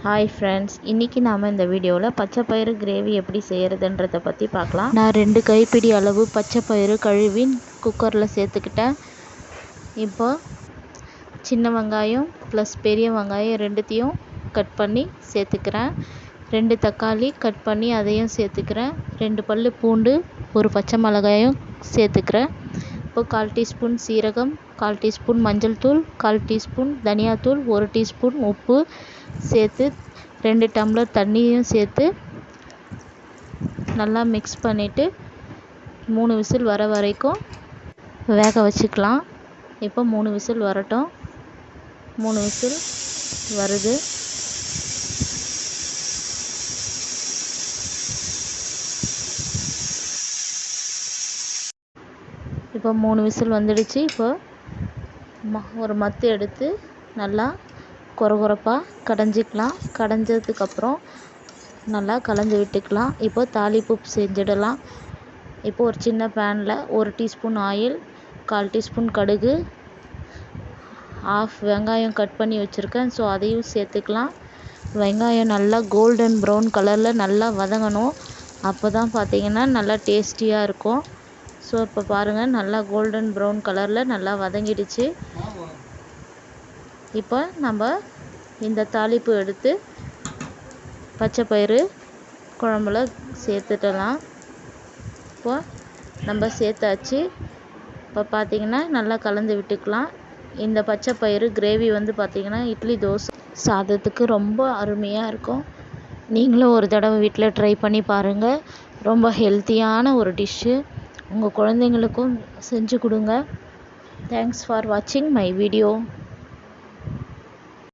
Hi friends, இன்றைக்கி நாம் இந்த வீடியோவில் பச்சைப்பயிறு கிரேவி எப்படி செய்கிறதுன்றதை பற்றி பார்க்கலாம். நான் 2 கைப்பிடி அளவு பச்சைப்பயிறு கழுவி குக்கரில் சேர்த்துக்கிட்டேன். இப்போ சின்ன வெங்காயம் ப்ளஸ் பெரிய வெங்காயம் ரெண்டுத்தையும் கட் பண்ணி சேர்த்துக்கிறேன். 2 தக்காளி கட் பண்ணி அதையும் சேர்த்துக்கிறேன். 2 பல் பூண்டு, ஒரு பச்சை மிளகாயும் சேர்த்துக்கிறேன். இப்போ 1/4 டீஸ்பூன் சீரகம், 1/4 டீஸ்பூன் மஞ்சள் தூள், 1/4 டீஸ்பூன் தனியாத்தூள், 1 டீஸ்பூன் உப்பு சேர்த்து 2 டம்ளர் தண்ணியும் சேர்த்து நல்லா மிக்ஸ் பண்ணிவிட்டு 3 விசில் வர வரைக்கும் வேக வச்சுக்கலாம். இப்போ 3 விசில் வரட்டும். 3 விசில் வருது. இப்போ 3 விசில் வந்துடுச்சு. இப்போ ஒரு மத்து எடுத்து நல்லா கொரகொரப்பாக கடைஞ்சிக்கலாம். கடைஞ்சதுக்கப்புறம் நல்லா கலந்து விட்டுக்கலாம். இப்போ தாளிப்பு செஞ்சிடலாம். இப்போ ஒரு சின்ன பேனில் 1 டீஸ்பூன் ஆயில், 1/4 டீஸ்பூன் கடுகு, 1/2 வெங்காயம் கட் பண்ணி வச்சுருக்கேன். ஸோ அதையும் சேர்த்துக்கலாம். வெங்காயம் நல்லா கோல்டன் ப்ரௌன் கலரில் நல்லா வதங்கணும். அப்போ தான் பார்த்திங்கன்னா நல்லா டேஸ்டியாக இருக்கும். ஸோ இப்போ பாருங்கள், நல்லா கோல்டன் ப்ரௌன் கலரில் நல்லா வதங்கிடுச்சு. இப்போ நம்ம இந்த தாளிப்பு எடுத்து பச்சைப்பயிறு குழம்புல சேர்த்துடலாம். இப்போ நம்ம சேர்த்தாச்சு. இப்போ பார்த்திங்கன்னா நல்லா கலந்து விட்டுக்கலாம். இந்த பச்சைப்பயிறு கிரேவி பார்த்திங்கன்னா இட்லி, தோசை, சாதத்துக்கு ரொம்ப அருமையாக இருக்கும். நீங்களும் ஒரு தடவை வீட்டில் ட்ரை பண்ணி பாருங்கள். ரொம்ப ஹெல்த்தியான ஒரு டிஷ்ஷு. உங்கள் குழந்தைங்களுக்கும் செஞ்சு கொடுங்க. தேங்க்ஸ் ஃபார் வாட்சிங் மை வீடியோ.